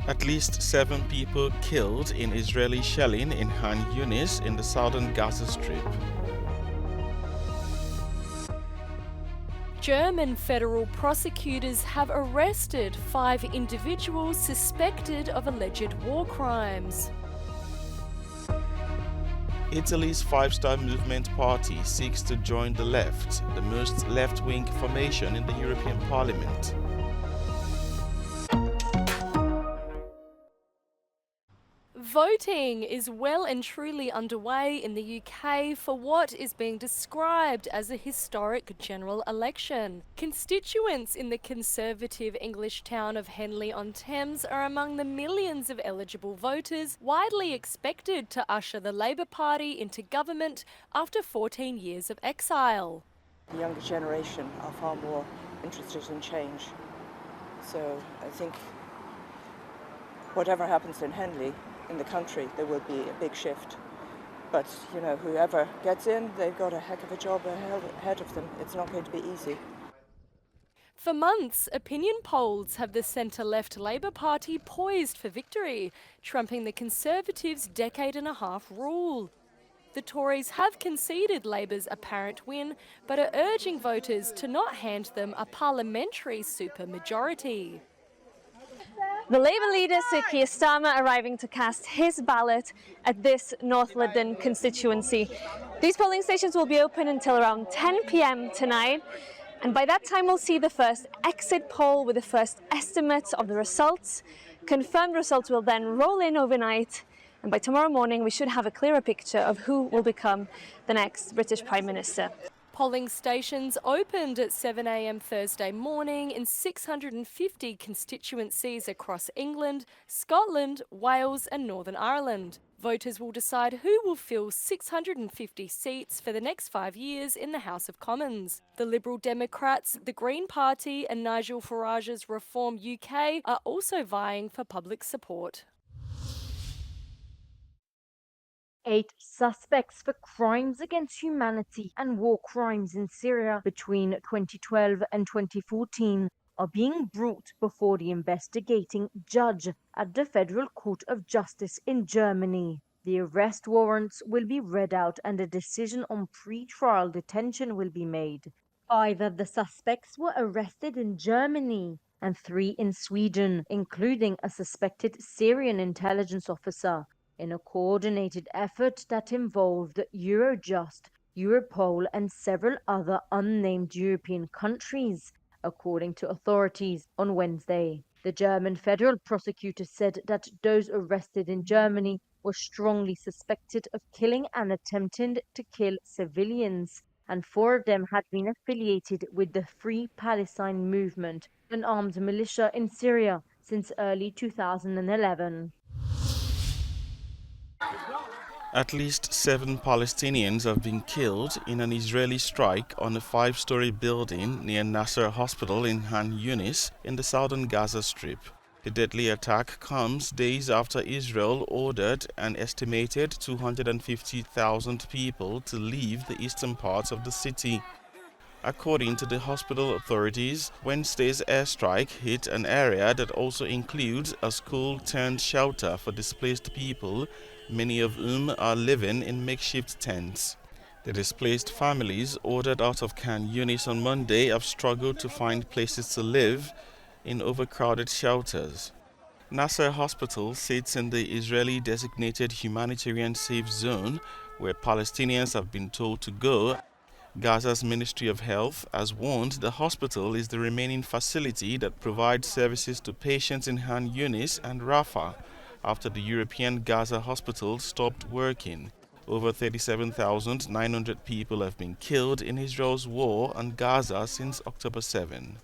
At least 7 people killed in Israeli shelling in Khan Younis in the southern Gaza Strip. German federal prosecutors have arrested 5 individuals suspected of alleged war crimes. Italy's five-star movement party seeks to join the left, the most left-wing formation in the European Parliament. Voting is well and truly underway in the UK for what is being described as a historic general election. Constituents in the conservative English town of Henley-on-Thames are among the millions of eligible voters widely expected to usher the Labour Party into government after 14 years of exile. The younger generation are far more interested in change. So I think whatever happens in Henley, in the country, there will be a big shift. But, you know, whoever gets in, they've got a heck of a job ahead of them. It's not going to be easy. For months, opinion polls have the centre-left Labour Party poised for victory, trumping the Conservatives' decade-and-a-half rule. The Tories have conceded Labour's apparent win, but are urging voters to not hand them a parliamentary supermajority. The Labour leader, Sir Keir Starmer, arriving to cast his ballot at this North London constituency. These polling stations will be open until around 10 p.m. tonight, and by that time we'll see the first exit poll with the first estimates of the results. Confirmed results will then roll in overnight, and by tomorrow morning we should have a clearer picture of who will become the next British Prime Minister. Polling stations opened at 7 a.m. Thursday morning in 650 constituencies across England, Scotland, Wales and Northern Ireland. Voters will decide who will fill 650 seats for the next 5 years in the House of Commons. The Liberal Democrats, the Green Party and Nigel Farage's Reform UK are also vying for public support. 8 suspects for crimes against humanity and war crimes in Syria between 2012 and 2014 are being brought before the investigating judge at the Federal Court of Justice in Germany. The arrest warrants will be read out and a decision on pre-trial detention will be made. 5 of the suspects were arrested in Germany and 3 in Sweden, including a suspected Syrian intelligence officer, in a coordinated effort that involved Eurojust, Europol and several other unnamed European countries, according to authorities on Wednesday. The German federal prosecutor said that those arrested in Germany were strongly suspected of killing and attempting to kill civilians, and 4 of them had been affiliated with the Free Palestine movement, an armed militia in Syria, since early 2011. At least 7 Palestinians have been killed in an Israeli strike on a 5-story building near Nasser Hospital in Khan Younis in the southern Gaza Strip. The deadly attack comes days after Israel ordered an estimated 250,000 people to leave the eastern parts of the city. According to the hospital authorities, Wednesday's airstrike hit an area that also includes a school-turned-shelter for displaced people, many of whom are living in makeshift tents. The displaced families ordered out of Khan Younis on Monday have struggled to find places to live in overcrowded shelters. Nasser Hospital sits in the Israeli-designated humanitarian safe zone where Palestinians have been told to go. Gaza's Ministry of Health has warned the hospital is the remaining facility that provides services to patients in Khan Younis and Rafah after the European Gaza hospital stopped working. Over 37,900 people have been killed in Israel's war on Gaza since October 7.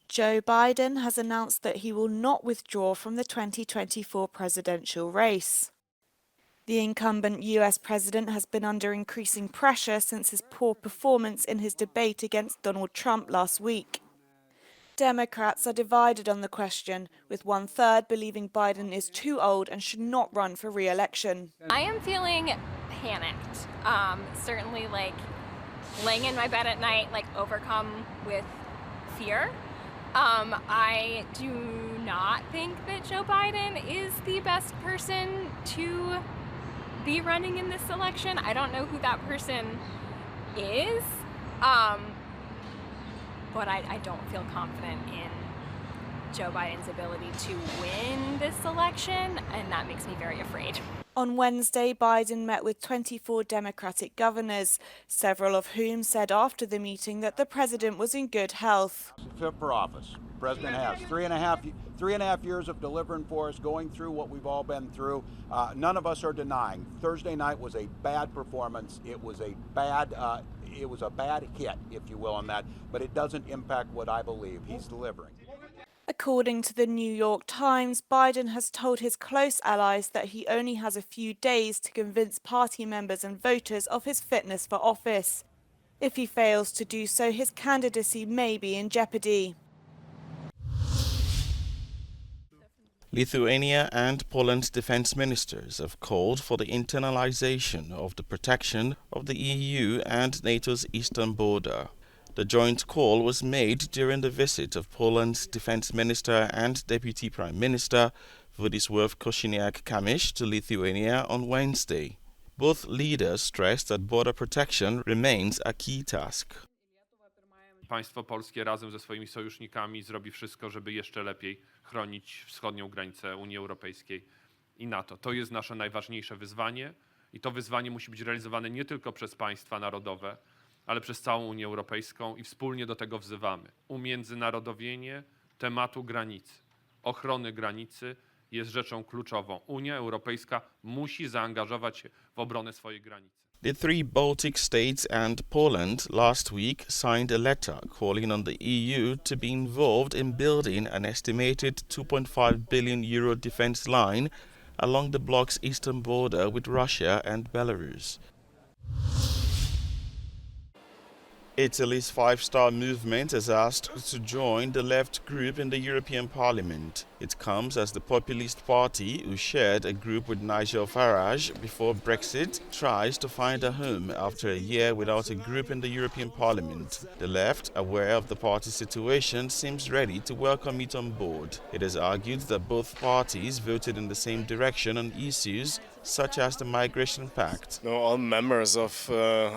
Joe Biden has announced that he will not withdraw from the 2024 presidential race. The incumbent US president has been under increasing pressure since his poor performance in his debate against Donald Trump last week. Democrats are divided on the question, with 1/3 believing Biden is too old and should not run for re-election. I am feeling panicked. Certainly, laying in my bed at night, like overcome with fear. I do not think that Joe Biden is the best person to be running in this election. I don't know who that person is, but I don't feel confident in Joe Biden's ability to win this election, and that makes me very afraid. On Wednesday, Biden met with 24 Democratic governors, several of whom said after the meeting that the president was in good health. Fit for office. The president has three and a half years of delivering for us, going through what we've all been through. None of us are denying. Thursday night was a bad performance. It was a bad hit, if you will, on that. But it doesn't impact what I believe he's delivering. According to the New York Times, Biden has told his close allies that he only has a few days to convince party members and voters of his fitness for office. If he fails to do so, his candidacy may be in jeopardy. Lithuania and Poland's defense ministers have called for the internalization of the protection of the EU and NATO's eastern border. The joint call was made during the visit of Poland's defense minister and deputy prime minister Władysław Kosiniak-Kamysz to Lithuania on Wednesday. Both leaders stressed that border protection remains a key task. Państwo polskie razem ze swoimi sojusznikami zrobi wszystko, żeby jeszcze lepiej chronić wschodnią granicę Unii Europejskiej i NATO. To jest nasze najważniejsze wyzwanie i to wyzwanie musi być realizowane nie tylko przez państwa narodowe, ale przez całą Unię Europejską i wspólnie do tego wzywamy. Umiędzynarodowienie tematu granicy, ochrony granicy jest rzeczą kluczową. Unia Europejska musi zaangażować się w obronę swojej granicy. The three Baltic states and Poland last week signed a letter calling on the EU to be involved in building an estimated €2.5 billion defense line along the bloc's eastern border with Russia and Belarus. Italy's five-star movement has asked to join the left group in the European Parliament. It comes as the populist party, who shared a group with Nigel Farage before Brexit, tries to find a home after a year without a group in the European Parliament. The left, aware of the party's situation, seems ready to welcome it on board. It has argued that both parties voted in the same direction on issues such as the Migration Pact. No, all members of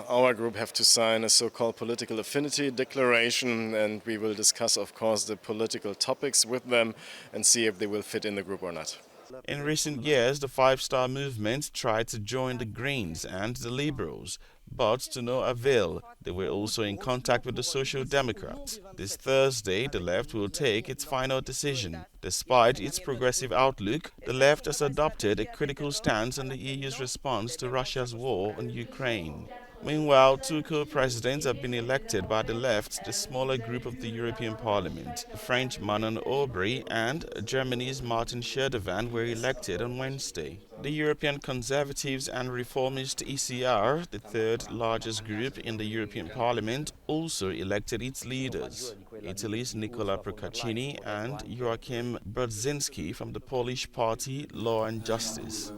our group have to sign a so-called political affinity declaration, and we will discuss, of course, the political topics with them and see if they will fit in the group or not. In recent years, the five-star movement tried to join the Greens and the Liberals, but to no avail. They were also in contact with the Social Democrats. This Thursday, the left will take its final decision. Despite its progressive outlook, the left has adopted a critical stance on the EU's response to Russia's war on Ukraine. Meanwhile, two co-presidents have been elected by the left, the smaller group of the European Parliament. French Manon Aubry and Germany's Martin Schirdewan were elected on Wednesday. The European Conservatives and Reformist ECR, the third largest group in the European Parliament, also elected its leaders. Italy's Nicola Procaccini and Joachim Brudzinski from the Polish party Law and Justice.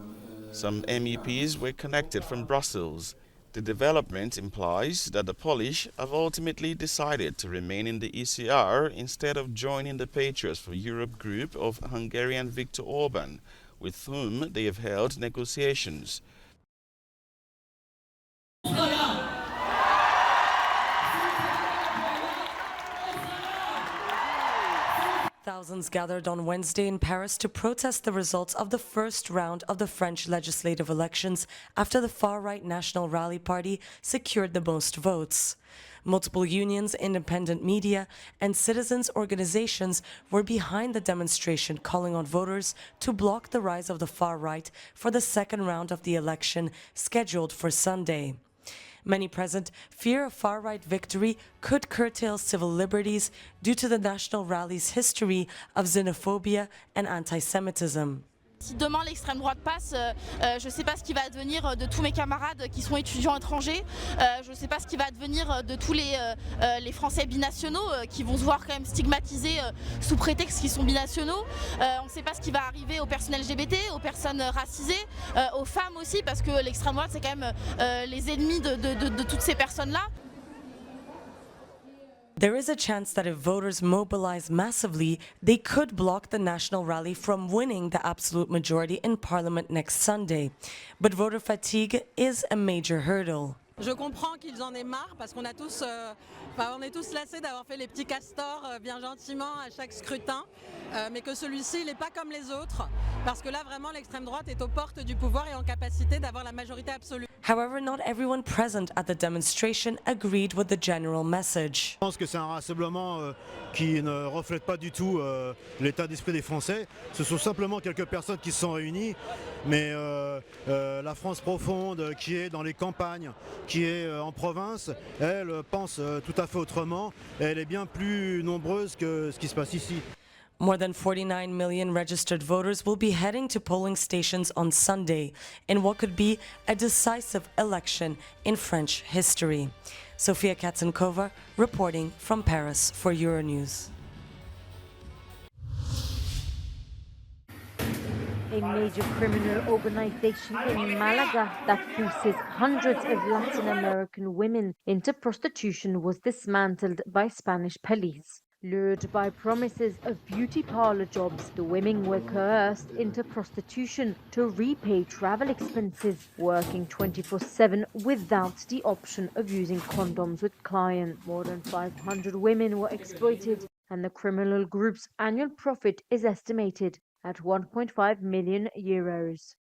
Some MEPs were connected from Brussels. The development implies that the Polish have ultimately decided to remain in the ECR instead of joining the Patriots for Europe group of Hungarian Viktor Orban, with whom they have held negotiations. Thousands gathered on Wednesday in Paris to protest the results of the first round of the French legislative elections after the far-right National Rally Party secured the most votes. Multiple unions, independent media, and citizens' organizations were behind the demonstration, calling on voters to block the rise of the far-right for the second round of the election scheduled for Sunday. Many present fear a far-right victory could curtail civil liberties due to the National Rally's history of xenophobia and anti-Semitism. Si demain l'extrême droite passe, je ne sais pas ce qui va advenir de tous mes camarades qui sont étudiants étrangers. Je ne sais pas ce qui va advenir de tous les Français binationaux qui vont se voir quand même stigmatisés sous prétexte qu'ils sont binationaux. On ne sait pas ce qui va arriver aux personnes LGBT, aux personnes racisées, aux femmes aussi, parce que l'extrême droite c'est quand même les ennemis de toutes ces personnes-là. There is a chance that if voters mobilize massively, they could block the national rally from winning the absolute majority in parliament next Sunday. But voter fatigue is a major hurdle. Je comprends qu'ils en aient marre parce qu'on a tous, on est tous lassés d'avoir fait les petits castors bien gentiment à chaque scrutin, mais que celui-ci il n'est pas comme les autres parce que là vraiment l'extrême droite est aux portes du pouvoir et en capacité d'avoir la majorité absolue. However, not everyone present at the demonstration agreed with the general message. Je pense que c'est un rassemblement qui ne reflète pas du tout l'état d'esprit des Français. Ce sont simplement quelques personnes qui se sont réunies, mais la France profonde qui est dans les campagnes, qui est en province, elle pense tout à fait autrement et elle est bien plus nombreuse que ce qui se passe ici. More than 49 million registered voters will be heading to polling stations on Sunday in what could be a decisive election in French history. Sofia Katzenkova reporting from Paris for Euronews. A major criminal organization in Malaga that forces hundreds of Latin American women into prostitution was dismantled by Spanish police. Lured by promises of beauty parlor jobs, the women were coerced into prostitution to repay travel expenses, working 24/7 without the option of using condoms with clients. More than 500 women were exploited, and the criminal group's annual profit is estimated at 1.5 million euros.